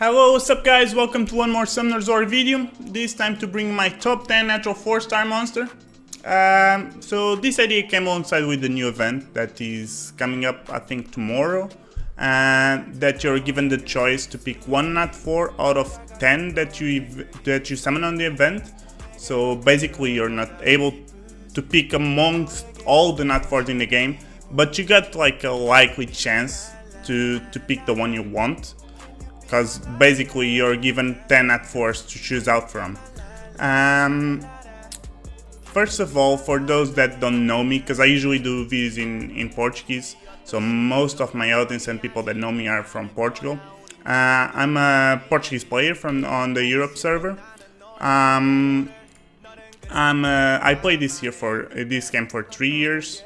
Hello, what's up guys, welcome to one more Summoner Zor video, this time to bring my top 10 natural 4-star monster. So this idea came alongside with the new event that is coming up I think tomorrow, and that you're given the choice to pick one NAT 4 out of 10 that you summon on the event. So basically you're not able to pick amongst all the NAT 4s in the game, but you got like a likely chance to pick the one you want. Because basically you're given 10 NAT 4s to choose out from. First of all, for those that don't know me, because I usually do videos in Portuguese, so most of my audience and people that know me are from Portugal. I'm a Portuguese player on the Europe server. I played this game for 3 years.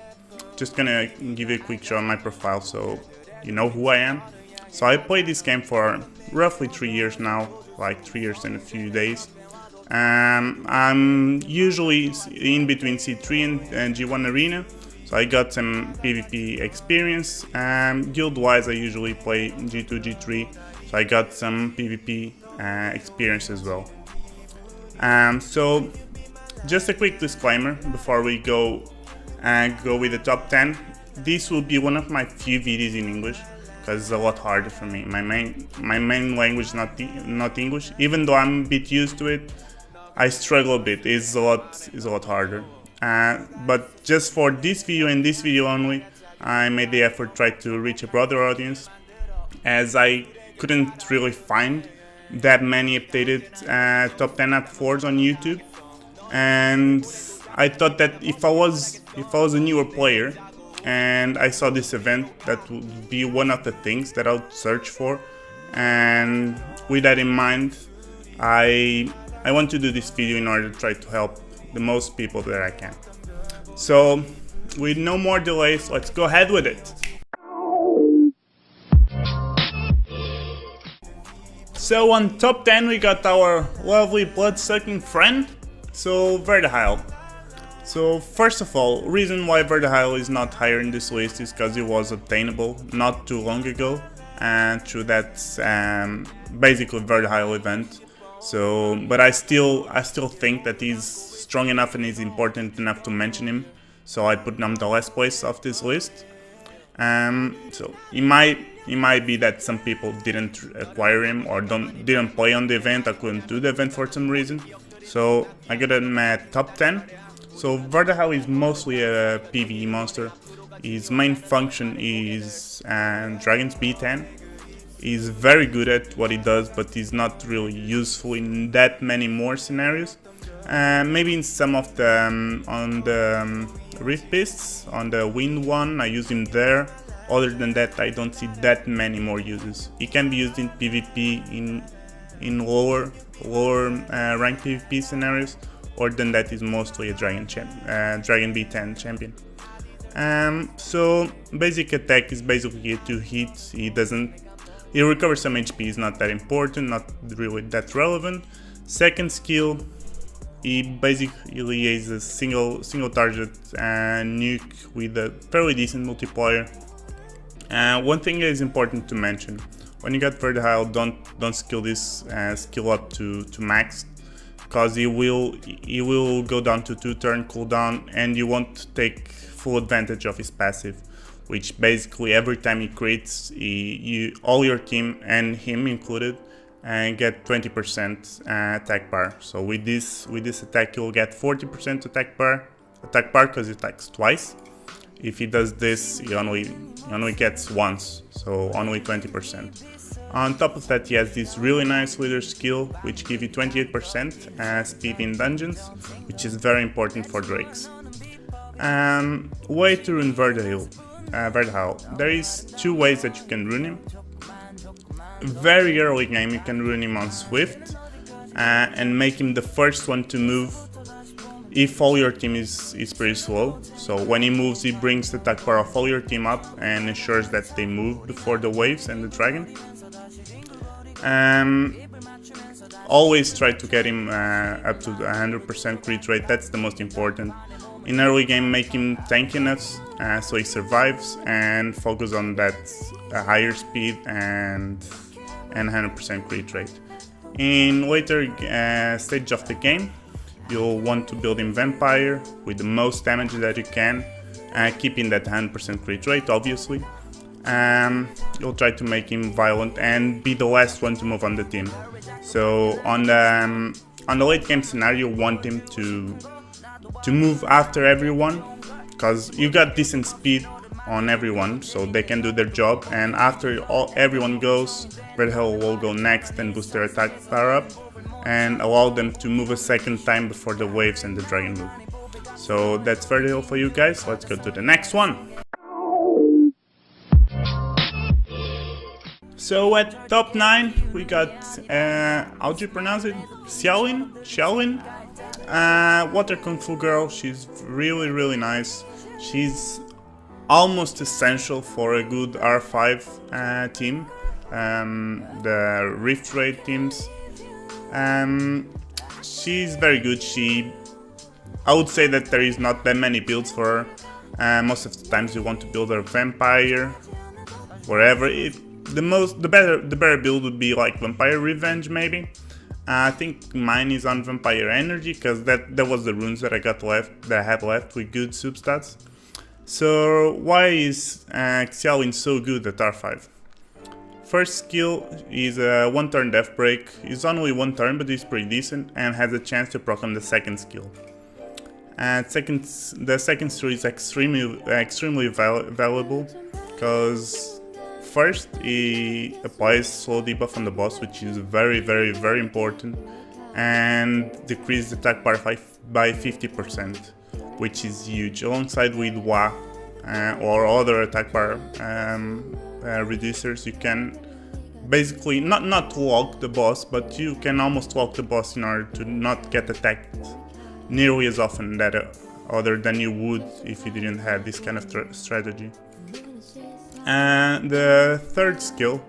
Just gonna give you a quick show on my profile so you know who I am. So I played this game for roughly 3 years now, like 3 years and a few days. I'm usually in between C3 and G1 Arena, so I got some PvP experience. Guild-wise I usually play G2, G3, so I got some PvP experience as well. So just a quick disclaimer before we go with the top 10. This will be one of my few videos in English, because it's a lot harder for me. My main language is not English. Even though I'm a bit used to it, I struggle a bit. It's a lot harder. But just for this video and this video only, I made the effort to try to reach a broader audience, as I couldn't really find that many updated top 10 NAT 4s on YouTube, and I thought that if I was a newer player and I saw this event, that would be one of the things that I would search for. And with that in mind, I want to do this video in order to try to help the most people that I can. So with no more delays, let's go ahead with it. So on top 10 we got our lovely blood-sucking friend, so Fiduh. So first of all, reason why Fiduh is not higher in this list is because it was obtainable not too long ago, and through that basically Fiduh event. So, but I still think that he's strong enough and is important enough to mention him. So I put him on the last place of this list. So it might be that some people didn't acquire him or didn't play on the event or couldn't do the event for some reason. So I got him at top 10. So Fiduh is mostly a PvE monster. His main function is Dragon's B10. He's very good at what he does, but he's not really useful in that many more scenarios. Maybe in some of the on the Rift Beasts, on the Wind one, I use him there. Other than that, I don't see that many more uses. He can be used in PvP in lower ranked PvP scenarios. Or than that is mostly a Dragon B10 champion. So basic attack is basically a 2 hits. He recovers some HP, is not that important, not really that relevant. Second skill, he basically is a single target nuke with a fairly decent multiplier. One thing that is important to mention: when you got Fiduh, don't skill this skill up to max, because he will go down to 2-turn cooldown and you won't take full advantage of his passive, which basically every time he creates, all your team and him included get 20% attack bar. So with this attack you'll get 40% attack bar because he attacks twice. If he does this, he only gets once, so only 20%. On top of that, he has this really nice leader skill, which gives you 28% speed in dungeons, which is very important for drakes. Way to rune Fiduh. There is 2 ways that you can rune him. Very early game you can rune him on Swift and make him the first one to move if all your team is pretty slow. So when he moves, he brings the attack bar of all your team up and ensures that they move before the waves and the dragon. Always try to get him up to the 100% crit rate, that's the most important. In early game, make him tanky enough so he survives, and focus on that higher speed and and 100% crit rate. In later stage of the game, you'll want to build in Vampire with the most damage that you can, keeping that 100% crit rate, obviously. You'll try to make him violent and be the last one to move on the team. So on the late game scenario, you want him to move after everyone, because you got decent speed on everyone, so they can do their job. And after everyone goes, Red Hell will go next and boost their attack bar up, and allow them to move a second time before the waves and the dragon move. So that's very helpful for you guys. Let's go to the next one. So at top 9 we got, how do you pronounce it? Xiaolin? Water Kung Fu girl. She's really nice. She's almost essential for a good R5 team, the Rift Raid teams. She's very good. I would say that there is not that many builds for her. Most of the times you want to build a Vampire, wherever. The better build would be like Vampire Revenge, maybe. I think mine is on Vampire Energy, because that was the runes that I had left with good substats. So why is Xiaolin so good at R5? First skill is a 1-turn Death Break. It's only 1 turn, but it's pretty decent and has a chance to proc on the second skill. And the second skill is extremely valuable, because first, he applies slow debuff on the boss, which is very important, and decreases the attack bar by 50%, which is huge. Alongside with Wa or other attack bar reducers, you can basically not lock the boss, but you can almost lock the boss in order to not get attacked nearly as often other than you would if you didn't have this kind of strategy. And the third skill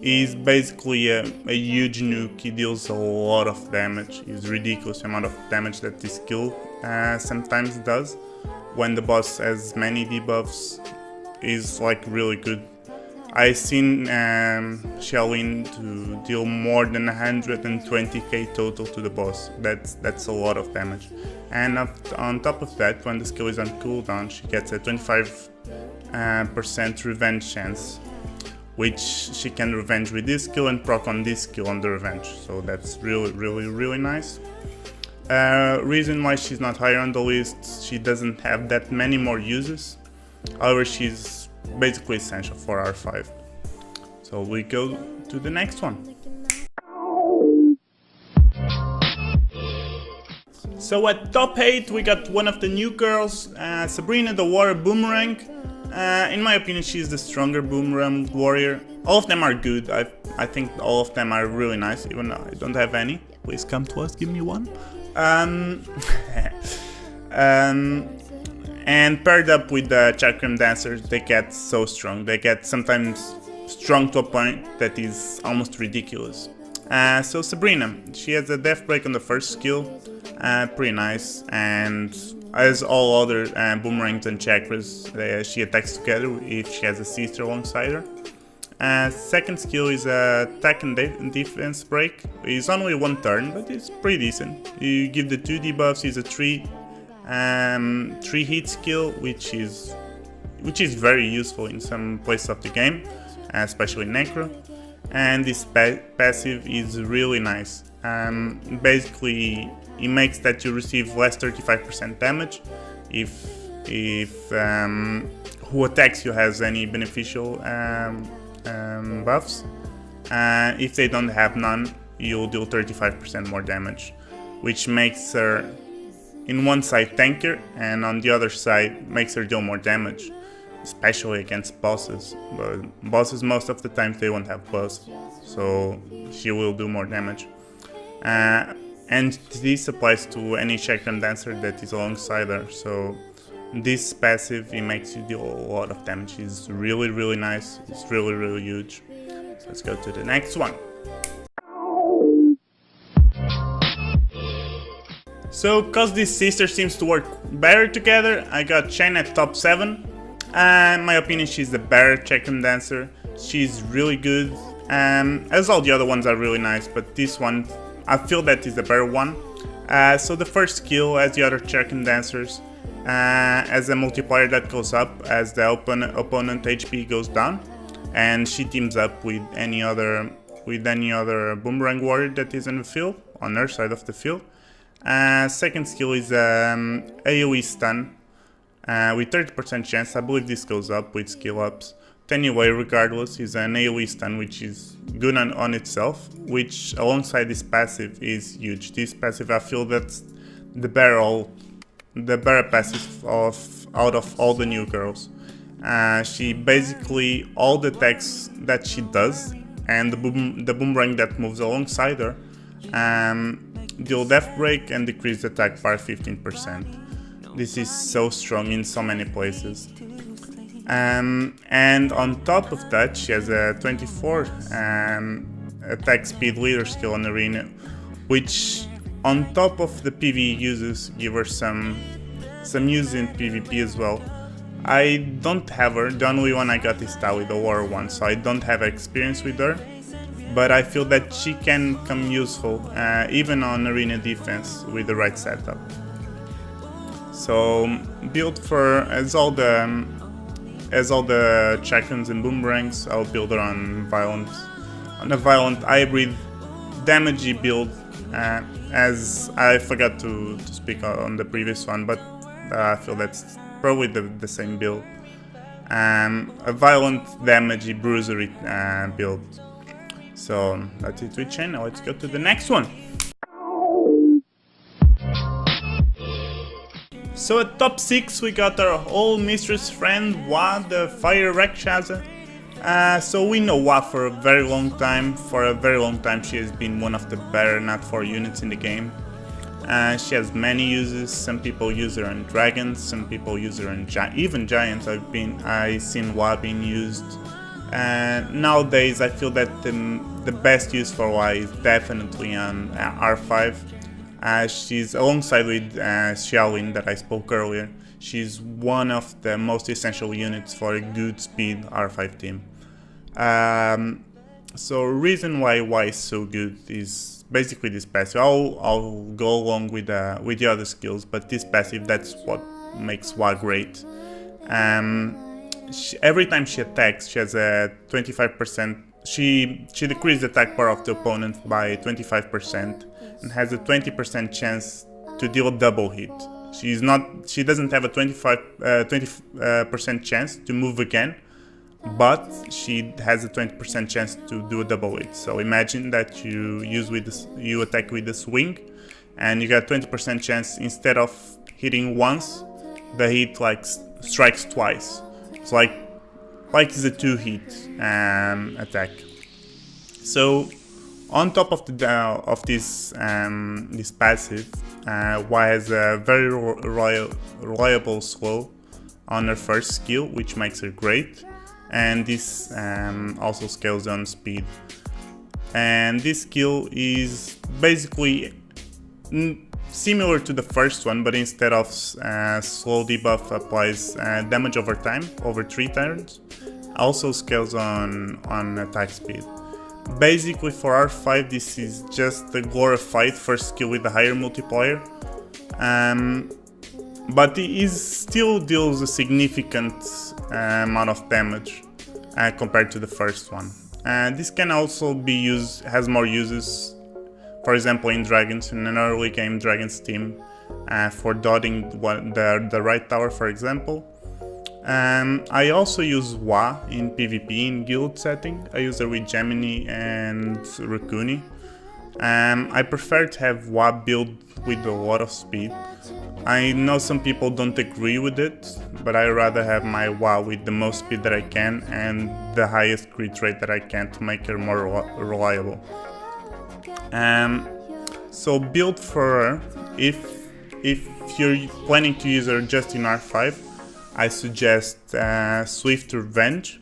is basically a huge nuke. He deals a lot of damage. It's ridiculous amount of damage that this skill sometimes does. When the boss has many debuffs, is like really good. I've seen Xiaolin to deal more than 120k total to the boss. That's a lot of damage. And on top of that, when the skill is on cooldown, she gets a 25% revenge chance, which she can revenge with this skill and proc on this skill on the revenge. So that's really nice. Reason why she's not higher on the list, she doesn't have that many more uses. However, she's basically essential for R5. So we go to the next one. So at top 8 we got one of the new girls, Sabrina the Water Boomerang. In my opinion, she's the stronger boomerang warrior. All of them are good. I think all of them are really nice, even though I don't have any. Please come to us, give me one. And paired up with the Chakram Dancers, they get so strong. They get sometimes strong to a point that is almost ridiculous. So Sabrina, she has a Death Break on the first skill, pretty nice, and as all other boomerangs and chakras, she attacks together if she has a sister alongside her. Second skill is attack and defense break. It's only 1 turn, but it's pretty decent. You give the 2 debuffs. It's a 3 hit skill, which is very useful in some places of the game, especially Necro. And this passive is really nice. Basically, it makes that you receive less 35% damage if who attacks you has any beneficial buffs. If they don't have none, you'll deal 35% more damage, which makes her in one side tankier, and on the other side makes her deal more damage, especially against bosses. But bosses, most of the time, they won't have buffs, so she will do more damage. And this applies to any Chakram Dancer that is alongside her. So this passive, it makes you deal a lot of damage. It's really nice. It's really huge. So let's go to the next one. So, cause this sister seems to work better together, I got Chen at top 7. In my opinion, she's the better Chakram Dancer. She's really good As all the other ones are really nice, but this one, I feel that is the better one. So the first skill, as the other Cherkin dancers, as a multiplier that goes up as the opponent HP goes down, and she teams up with any other boomerang warrior that is in the field, on her side of the field. Second skill is AoE stun with 30% chance. I believe this goes up with skill ups. But anyway, regardless, is an AoE stun, which is good on itself, which alongside this passive is huge. This passive, I feel that's the better passive out of all the new girls. She basically, all the attacks that she does and the boomerang that moves alongside her deal death break and decrease the attack by 15%. This is so strong in so many places. And on top of that, she has a 24 attack speed leader skill on arena, which on top of the PvE uses give her some use in PvP as well. I don't have her. The only one I got is Tali, the war one, so I don't have experience with her. But I feel that she can come useful even on arena defense with the right setup. So build for as all the check-ins and boomerangs, I'll build her on a violent hybrid damagey build. As I forgot to speak on the previous one, but I feel that's probably the same build. A violent damagey bruisery build. So that's it with Chen. Now let's go to the next one. So at top 6 we got our old mistress friend Wa, the Fire Rakshasa. So we know Wa for a very long time. For a very long time she has been one of the better NAT 4 units in the game. She has many uses. Some people use her on dragons, some people use her on even giants. I've seen Wa being used. Nowadays I feel that the best use for Wa is definitely on R5. She's alongside with Xiaolin that I spoke earlier. She's one of the most essential units for a good speed R5 team. So reason why Wa is so good is basically this passive. I'll go along with the other skills, but this passive, that's what makes Wa great. Every time she attacks, she has a 25%. She decreases the attack power of the opponent by 25% and has a 20% chance to deal a double hit. She doesn't have a 20% chance to move again, but she has a 20% chance to do a double hit. So imagine that you attack with the swing, and you got 20% chance instead of hitting once, the hit strikes twice. It's like it's a 2-hit attack. So on top of this passive, Wa has a very reliable slow on her first skill, which makes her great, and this also scales on speed. And this skill is basically similar to the first one, but instead of slow debuff applies damage over time, over 3 turns, also scales on attack speed. Basically for R5 this is just a glorified first skill with a higher multiplier, but it still deals a significant amount of damage compared to the first one. This can also be used, has more uses, for example in Dragons, in an early game Dragons team, for dotting the right tower, for example. I also use Wa in PvP in guild setting. I use her with Gemini and Rakuni. I prefer to have Wa build with a lot of speed. I know some people don't agree with it, but I rather have my Wa with the most speed that I can and the highest crit rate that I can to make her more reliable. So build for her, if you're planning to use her just in R5, I suggest Swift Revenge.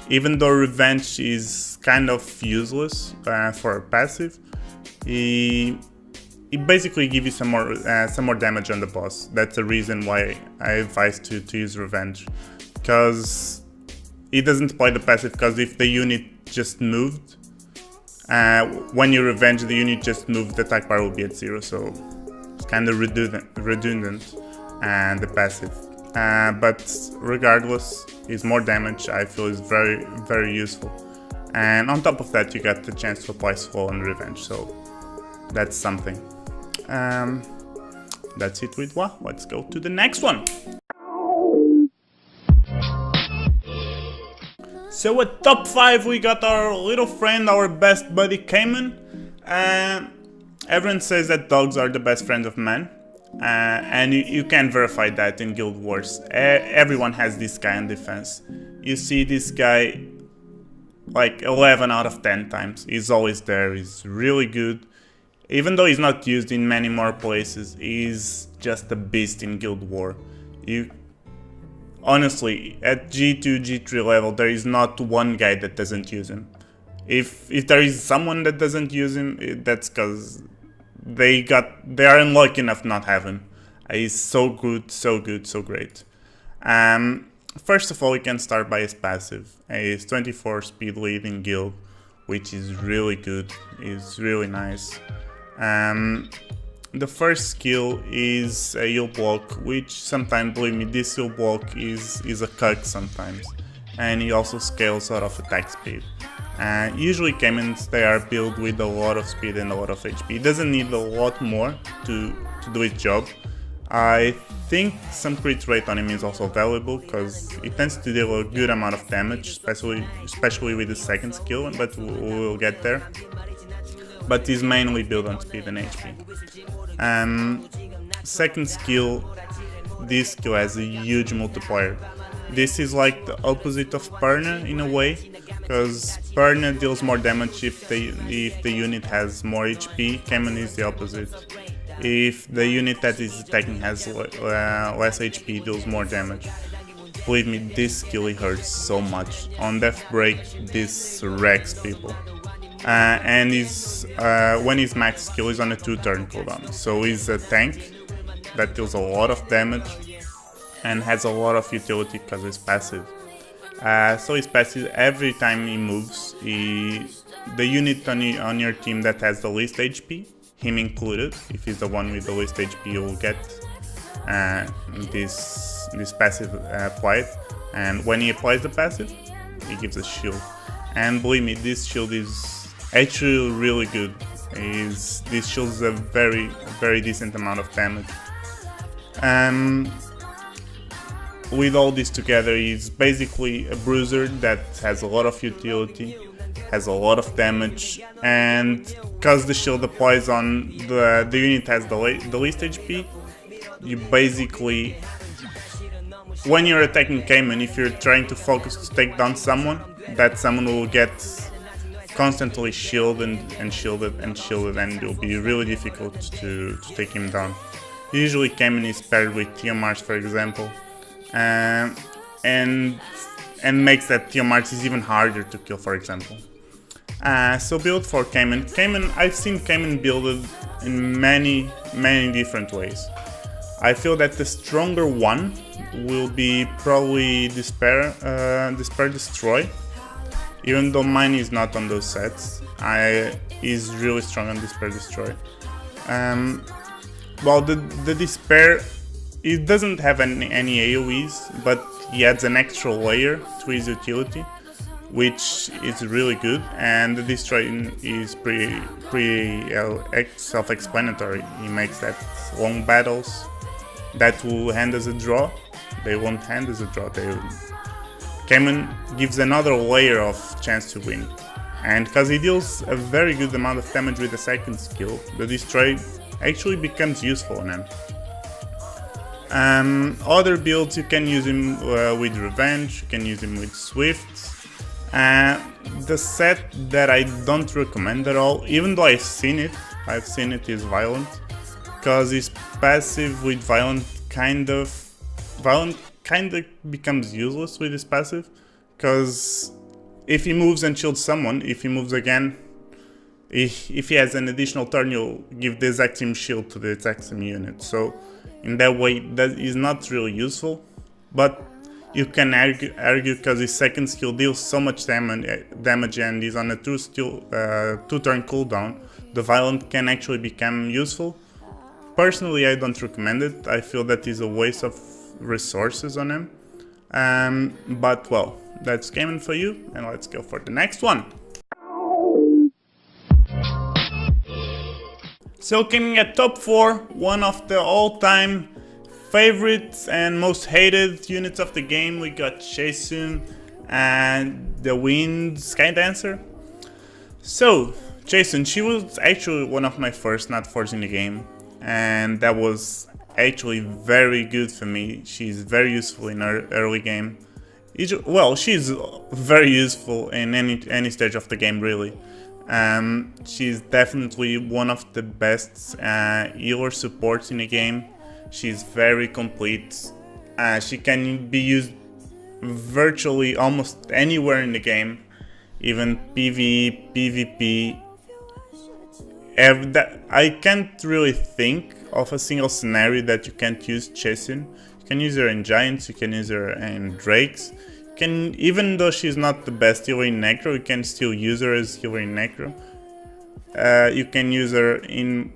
Even though Revenge is kind of useless for a passive, it basically gives you some more damage on the boss. That's the reason why I advise to use Revenge, because it doesn't apply the passive, because if the unit just moved. When you revenge the unit just moved, the attack bar will be at 0, so it's kind of redundant and the passive. But regardless, is more damage. I feel is very, very useful. And on top of that, you got the chance to apply slow and revenge, so that's something. That's it with Wa. Let's go to the next one. So at top 5 we got our little friend, our best buddy Cayman. Everyone says that dogs are the best friends of man. And you can verify that in Guild Wars. Everyone has this guy on defense. You see this guy like 11 out of 10 times. He's always there, he's really good. Even though he's not used in many more places, he's just a beast in Guild War. Honestly, at G2, G3 level, there is not one guy that doesn't use him. If there is someone that doesn't use him, that's because they are unlucky enough not have him. He's so good, so great. First of all, we can start by his passive. His 24 speed lead in guild, which is really good, is really nice. The first skill is a heal block, which sometimes, believe me, this heal block is a cuck sometimes. And he also scales out of attack speed. Usually Caymans, they are built with a lot of speed and a lot of HP. It doesn't need a lot more to do its job. I think some crit rate on him is also valuable, because it tends to deal a good amount of damage, especially with the second skill, but we'll get there. But he's mainly built on speed and HP. Second skill, this skill has a huge multiplier. This is like the opposite of Perna in a way, because Perna deals more damage if the unit has more HP. Cayman is the opposite. If the unit that is attacking has less HP, deals more damage. Believe me, this skill hurts so much. On Death Break, this wrecks people. And when his max skill is on a 2-turn cooldown. So he's a tank that deals a lot of damage and has a lot of utility because he's passive. So he's passive every time he moves. The unit on your team that has the least HP, him included, if he's the one with the least HP, you will get this passive applied. And when he applies the passive, he gives a shield. And believe me, this shield is actually really good. This shields a very decent amount of damage. With all this together, he's basically a bruiser that has a lot of utility, has a lot of damage, and because the shield applies on the unit has the least HP, you basically, when you're attacking Cayman, if you're trying to focus to take down someone, that someone will get constantly shielded and shielded, and it will be really difficult to take him down. Usually Cayman is paired with Tiamat, for example, and makes that Tiamat is even harder to kill, for example. So build for Cayman. I've seen Cayman builded in many different ways. I feel that the stronger one will be probably Despair Destroy. Even though mine is not on those sets, is really strong on Despair Destroy. Well, the Despair, it doesn't have any AoEs, but he adds an extra layer to his utility, which is really good. And the Destroy is pretty self-explanatory. He makes that long battles that will hand as a draw. They won't hand as a draw. Cayman gives another layer of chance to win, and because he deals a very good amount of damage with the second skill, the Destroy actually becomes useful on him. Other builds, you can use him with Revenge, you can use him with Swift. The set that I don't recommend at all, even though I've seen it is Violent, because his passive with Violent kind of becomes useless with his passive, because if he moves and shields someone, if he moves again, if he has an additional turn, you'll give the exact same shield to the exact same unit. So in that way, that is not really useful, but You can argue because his second skill deals so much damage and is on a 2-turn cooldown. The Violent can actually become useful. Personally, I don't recommend it. I feel that is a waste of resources on him. But well, that's gaming for you, and let's go for the next one. So coming at top 4, one of the all-time favorites and most hated units of the game, we got Jason and the Wind Sky Dancer. So Jason, she was actually one of my first NAT 4s in the game, and that was actually very good for me. She's very useful in her early game. Well, she's very useful in any stage of the game, really. She's definitely one of the best healer supports in the game. She's very complete. She can be used virtually almost anywhere in the game, even PvE, PvP. I can't really think of a single scenario that you can't use Chesun. You can use her in Giants, you can use her in Drakes. Even though she's not the best healer in Necro, you can still use her as healer in Necro. You can use her in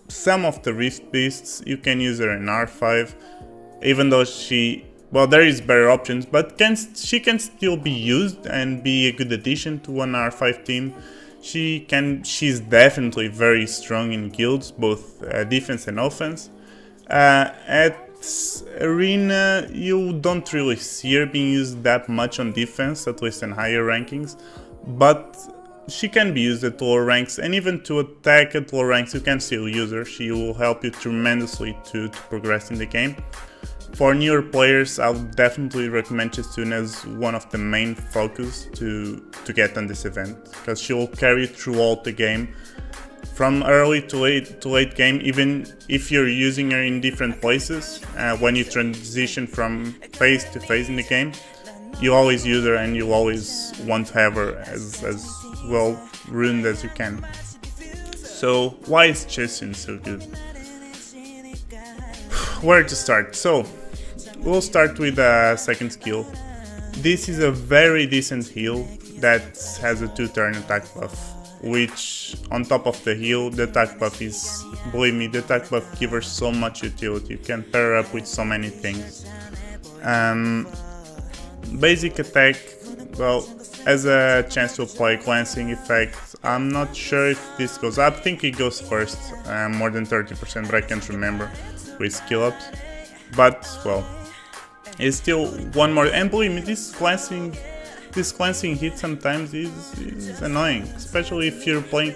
some of the Rift Beasts, you can use her in R5, even though there is better options, but she can still be used and be a good addition to an R5 team. She's definitely very strong in guilds, both defense and offense. At Arena, you don't really see her being used that much on defense, at least in higher rankings, but she can be used at lower ranks, and even to attack at lower ranks you can still use her. She will help you tremendously to progress in the game. For newer players, I would definitely recommend Chesun as one of the main focus to get on this event, because she will carry you throughout the game, from early to late game, even if you're using her in different places. When you transition from phase to phase in the game, you always use her and you always want to have her as well ruined as you can. So why is Chesun so good? Where to start? So we'll start with the second skill. This is a very decent heal that has a 2-turn attack buff, which on top of the heal, the attack buff is, believe me, the attack buff gives her so much utility. You can pair up with so many things. Basic attack, well, has a chance to apply glancing effect. I'm not sure if this goes, I think it goes first, more than 30%, but I can't remember with skill ups. But well, it's still one more, and believe me, this glancing hit sometimes is annoying, especially if you're playing.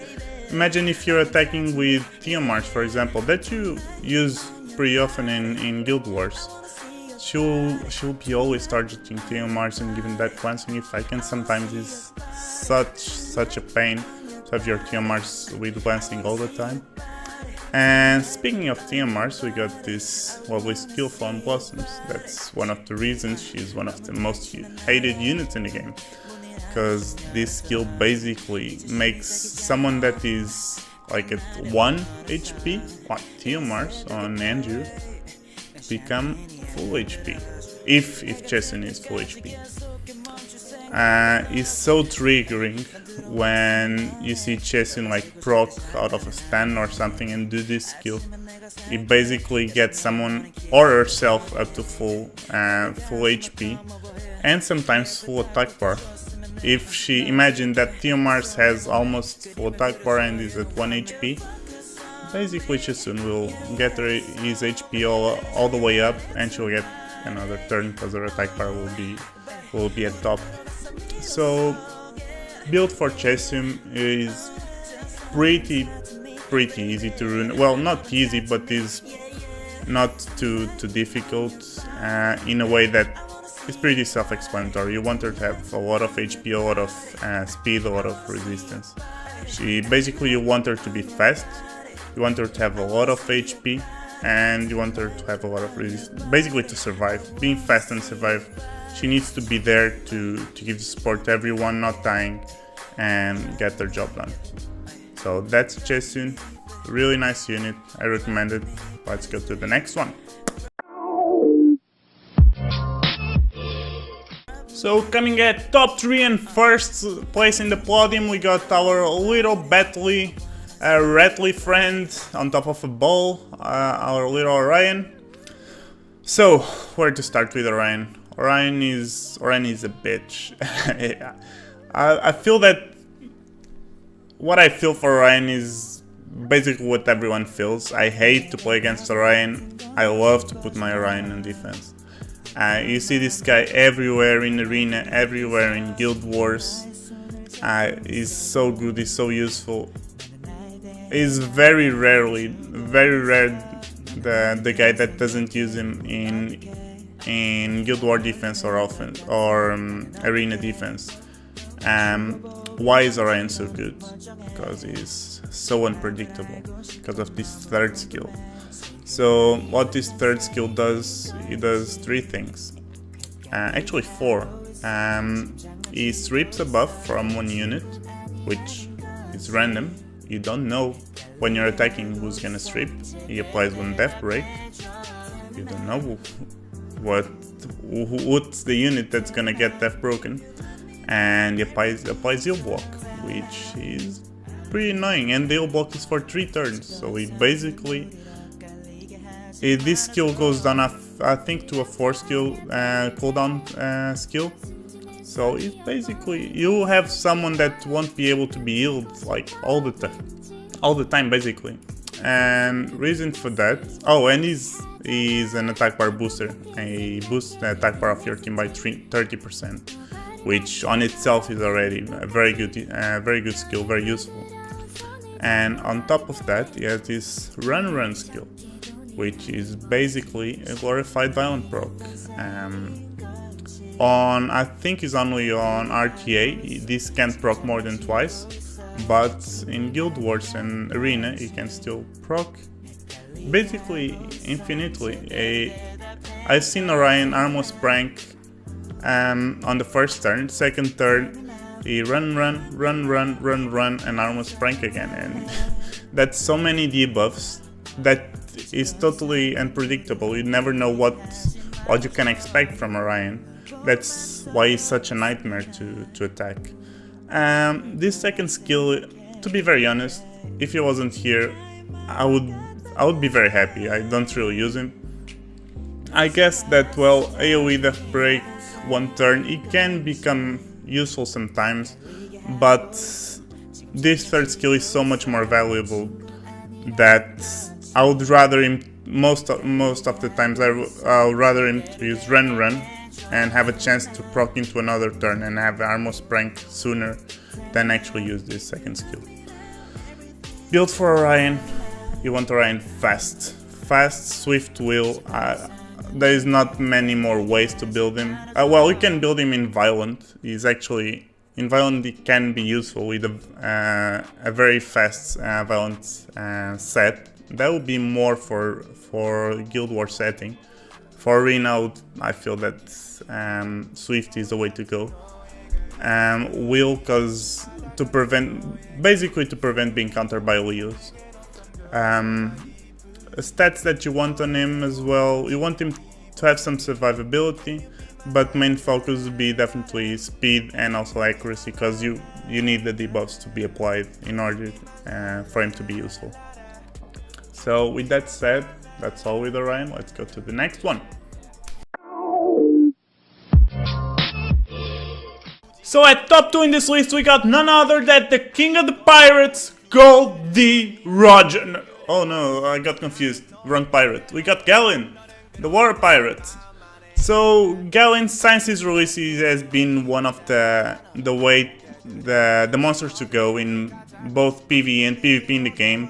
Imagine if you're attacking with Tiamat, for example, that you use pretty often in Guild Wars. She'll be always targeting Tiamat and giving that glancing effect, and sometimes it's such a pain to have your Tiamats with glancing all the time. And speaking of Tiamats, we got this lovely skill from Blossoms. That's one of the reasons she's one of the most hated units in the game, because this skill basically makes someone that is like at 1 HP, like Tiamats on Andrew, become full HP, if Chesun is full HP. It's so triggering when you see Chesun like proc out of a stun or something and do this skill. It basically gets someone or herself up to full HP and sometimes full attack bar. If she imagine that Tiamat has almost full attack bar and is at 1 HP, basically Chesun will get his HP all the way up, and she'll get another turn because her attack bar will be at top. So build for Chesun is pretty easy to run. Well, not easy, but is not too difficult in a way that is pretty self-explanatory. You want her to have a lot of HP, a lot of speed, a lot of resistance. You want her to be fast, you want her to have a lot of HP, and you want her to have a lot of resistance. Basically to survive. Being fast and survive, she needs to be there to give support to everyone, not dying, and get their job done. So that's Chesun, really nice unit, I recommend it. Let's go to the next one. So coming at top 3 and first place in the podium, we got our little Batley, Ratley friend on top of a ball, our little Orion. So, where to start with Orion? Orion is a bitch. I feel that what I feel for Orion is basically what everyone feels. I hate to play against Orion. I love to put my Orion on defense. You see this guy everywhere in Arena, everywhere in Guild Wars. He's so good, he's so useful. He's very rare the guy that doesn't use him in Guild War defense or offense or Arena defense. Why is Orion so good? Because he's so unpredictable because of this third skill. So what this third skill does, it does 3 things. Actually 4. He sweeps a buff from 1 unit, which is random. You don't know when you're attacking who's gonna strip. He applies 1 death break. You don't know what's the unit that's gonna get death broken. And he applies heal block, which is pretty annoying. And the heal block is for 3 turns, so he basically... this skill goes down, I think, to a 4 skill cooldown skill. So it's basically, you have someone that won't be able to be healed like all the time basically. And reason for that, oh, and he's an attack bar booster. He boosts the attack bar of your team by 30%, which on itself is already a very good skill, very useful. And on top of that, he has this run skill, which is basically a glorified violent proc. I think it's only on RTA, this can't proc more than twice, but in Guild Wars and Arena it can still proc basically infinitely. I've seen Orion Armless prank on the first turn, second turn he run, and Armless prank again, and that's so many debuffs that is totally unpredictable. You never know what you can expect from Orion. That's why he's such a nightmare to attack. This second skill, to be very honest, if he wasn't here, I would be very happy. I don't really use him. I guess that, well, AoE death break 1 turn, it can become useful sometimes, but this third skill is so much more valuable that I would rather him, most of the times I would rather him to use run and have a chance to proc into another turn and have Armos prank sooner than actually use this second skill. Build for Orion, you want Orion fast, swift will. There is not many more ways to build him. Well, you can build him in Violent. He's actually, in Violent it can be useful with a very fast Violent set. That would be more for Guild War setting. For Arena, I feel that Swift is the way to go. Will, cause to prevent being countered by Leos. Stats that you want on him as well. You want him to have some survivability, but main focus would be definitely speed and also accuracy, because you need the debuffs to be applied in order for him to be useful. So with that said, that's all with Orion. Let's go to the next one. So at top 2 in this list we got none other than the king of the pirates, Goldie Roger. Oh no, I got confused. Wrong pirate. We got Galen, the water pirate. So Galen, since his release, has been one of the monsters to go in both PvE and PvP in the game.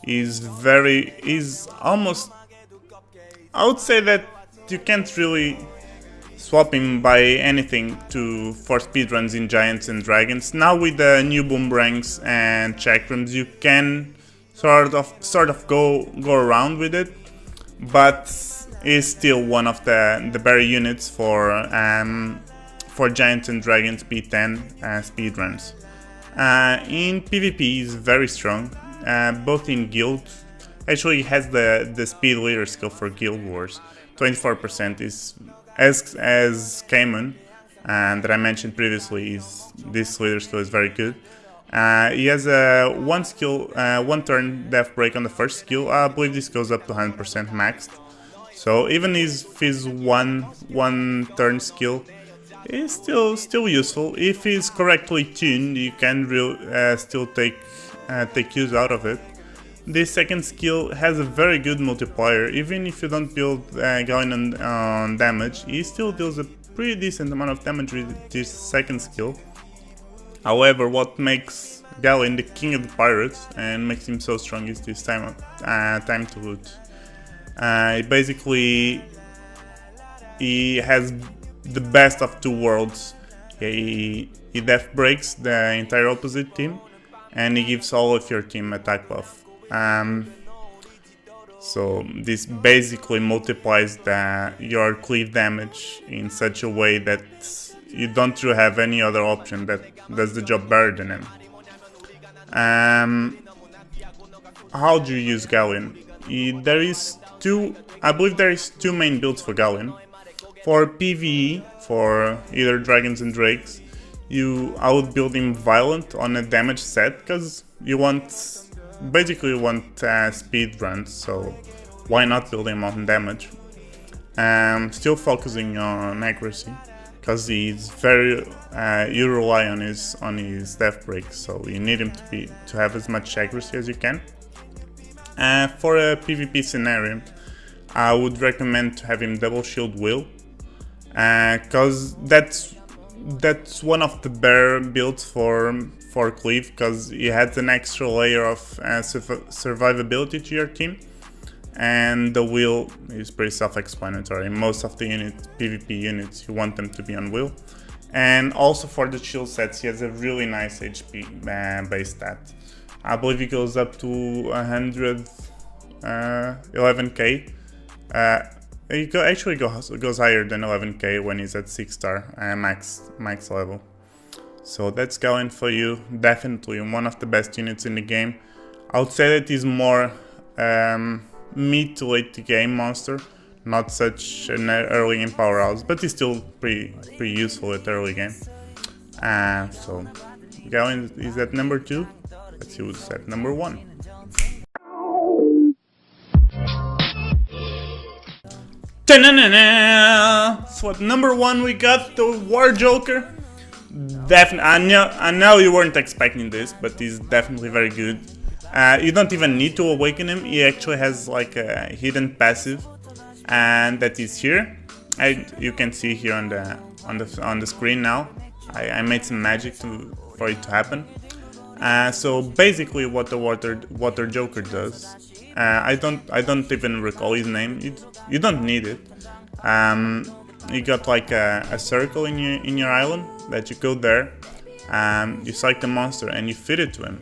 He's almost, I would say that you can't really swap him by anything for speedruns in Giants and Dragons. Now with the new boomerangs and chakrams, you can sort of go around with it, but is still one of the better units for Giants and Dragons P10 speedruns. In PvP he's very strong, both in Guild. Actually he has the speed leader skill for Guild Wars. 24% is as Cayman. and that I mentioned previously, this leader skill is very good. He has a one turn death break on the first skill. I believe this goes up to 100% maxed. So even if his one turn skill is still useful. If he's correctly tuned, you can still take use out of it. This second skill has a very good multiplier. Even if you don't build Galleon on damage, he still deals a pretty decent amount of damage with this second skill. However, what makes Galleon the king of the pirates and makes him so strong is this time to loot. Basically, he has the best of two worlds. He death breaks the entire opposite team, and he gives all of your team attack buff. So this basically multiplies your cleave damage in such a way that you don't really have any other option that does the job better than him. How do you use Galleon? I believe there is two main builds for Galleon. For PvE, for either dragons and drakes, I would build him violent on a damage set, because you want speed runs, so why not build him on damage? Still focusing on accuracy, because he's very you rely on his death breaks, so you need him to have as much accuracy as you can. For a PvP scenario, I would recommend to have him double shield will, because that's one of the better builds for cleave, because he adds an extra layer of survivability to your team, and the will is pretty self-explanatory. Most of the PvP units, you want them to be on will. And also for the shield sets, he has a really nice HP base stat. I believe he goes up to 111k. It actually goes higher than 11k when he's at 6-star max level. So that's Galleon for you. Definitely one of the best units in the game. I would say that he's more mid to late game monster, not such an early game powerhouse, but he's still pretty useful at early game. So Galleon is at number 2. Let's see who's at number 1. So at number 1 we got the War Joker. Definitely, I know you weren't expecting this, but he's definitely very good. You don't even need to awaken him. He actually has like a hidden passive, and that is here. You can see here on the screen now. I made some magic for it to happen. So basically, what the Water Joker does, I don't even recall his name. You don't need it. You got like a circle in your island that you go there, you select the monster and you feed it to him,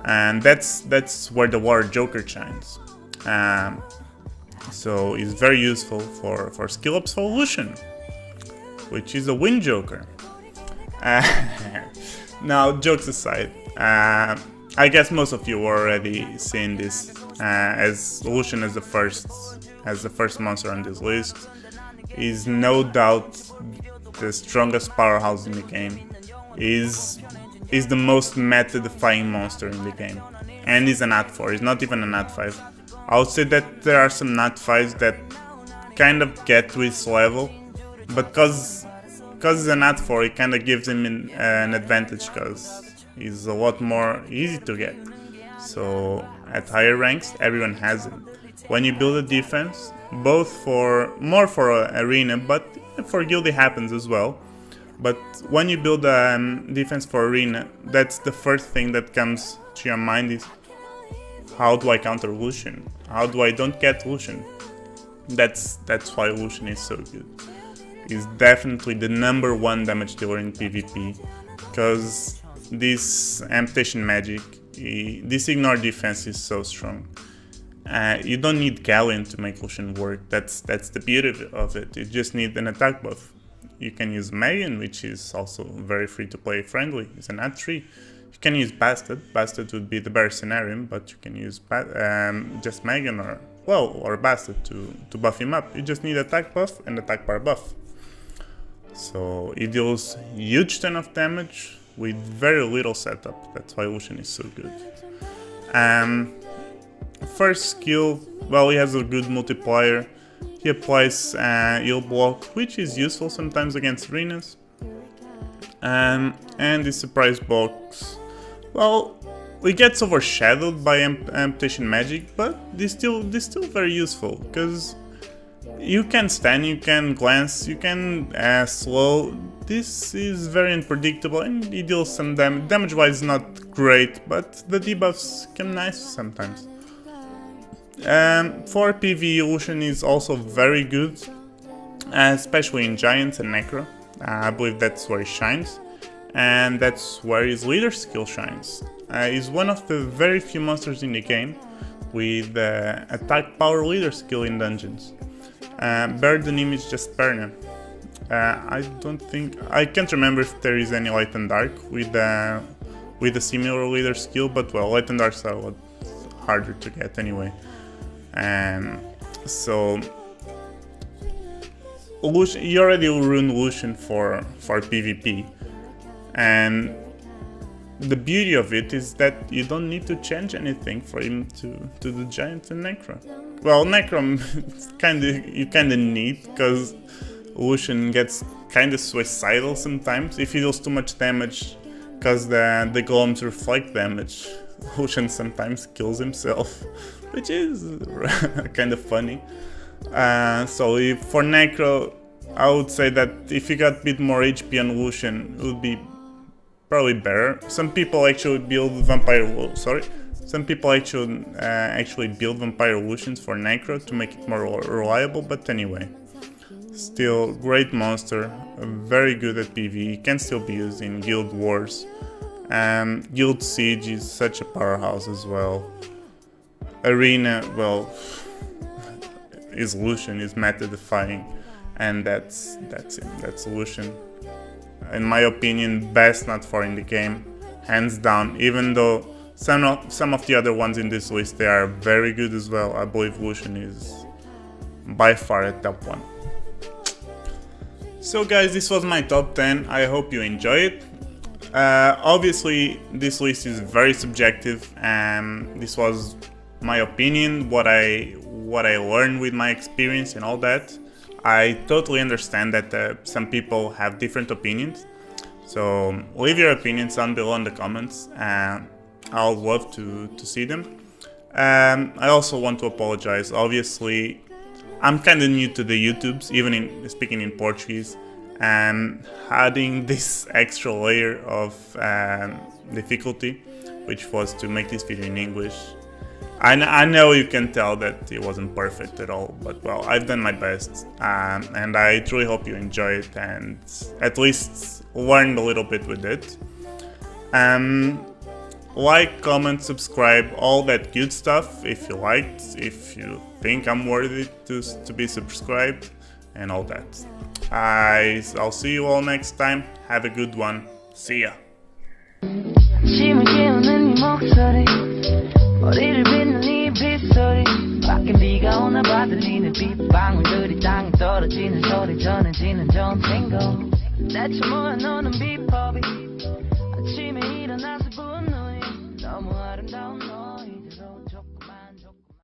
and that's where the Water Joker shines. So it's very useful for skill up solution, which is a Wind Joker. Now, jokes aside, I guess most of you already seen this as Lucian as the first monster on this list. Is no doubt the strongest powerhouse in the game. Is the most meta-defying monster in the game, and is a NAT 4. He's not even a NAT 5. I would say that there are some NAT 5s that kind of get to his level, but because he's a NAT 4, it kind of gives him an advantage, because he's a lot more easy to get. So at higher ranks, everyone has it. When you build a defense, both more for arena, but for guild it happens as well. But when you build a defense for arena, that's the first thing that comes to your mind is, how do I counter Lucian? How do I don't get Lucian? That's why Lucian is so good. He's definitely the #1 damage dealer in PvP, because this amputation magic, this ignore defense is so strong. You don't need Galleon to make Lucian work. That's the beauty of it. You just need an attack buff. You can use Megan, which is also very free to play friendly. It's an NAT 3. You can use Bastard. Bastard would be the better scenario, but you can use just Megan or Bastard to buff him up. You just need attack buff and attack bar buff. So it deals huge ton of damage with very little setup. That's why Lucian is so good. First skill, well, he has a good multiplier. He applies heal block, which is useful sometimes against arenas. And the surprise box, well, it gets overshadowed by amputation magic, but this still very useful, because you can stand, you can glance, you can slow. This is very unpredictable and it deals some damage. Damage-wise not great, but the debuffs come nice sometimes. For PvE, Lucian is also very good, especially in Giants and Necro. I believe that's where he shines, and that's where his leader skill shines. He's one of the very few monsters in the game with attack power leader skill in dungeons. Better than him is just Perna. I can't remember if there is any light and dark with a similar leader skill, but well, light and darks are a lot harder to get anyway. So Lucian, you already ruined Lucian for PvP, and the beauty of it is that you don't need to change anything for him to the Giant and Necro. Well, Necro you kinda need, because Lucian gets kinda suicidal sometimes if he deals too much damage, because the golems reflect damage. Lucian sometimes kills himself, which is kinda funny. So for Necro, I would say that if you got a bit more HP on Lucian, it would be probably better. Some people actually build Some people actually build Vampire Lucians for Necro to make it more reliable, but anyway. Still, great monster, very good at PvE, can still be used in Guild Wars. Guild Siege is such a powerhouse as well. Arena, well, is Lucian, is meta defying, and that's it, that's Lucian. In my opinion, best NAT 4 in the game, hands down, even though some of the other ones in this list, they are very good as well. I believe Lucian is by far a top one. So guys, this was my top 10, I hope you enjoy it. Obviously, this list is very subjective, and this was my opinion, what I learned with my experience and all that. I totally understand that some people have different opinions, so leave your opinions down below in the comments. I'll love to see them. I also want to apologize. Obviously, I'm kind of new to the YouTubes, even in speaking in Portuguese, and adding this extra layer of difficulty, which was to make this video in English. I know you can tell that it wasn't perfect at all, but well, I've done my best, and I truly hope you enjoy it and at least learned a little bit with it. Like, comment, subscribe, all that good stuff if you liked, if you think I'm worthy to be subscribed, and all that. I'll see you all next time. Have a good one. See ya. 머리를 빗는 이 빗소리 밖에 비가 오나 봐 들리는 빗방울들이 땅에 떨어지는 소리 전해지는 전생고 대체 뭐야 너는 비법이 아침에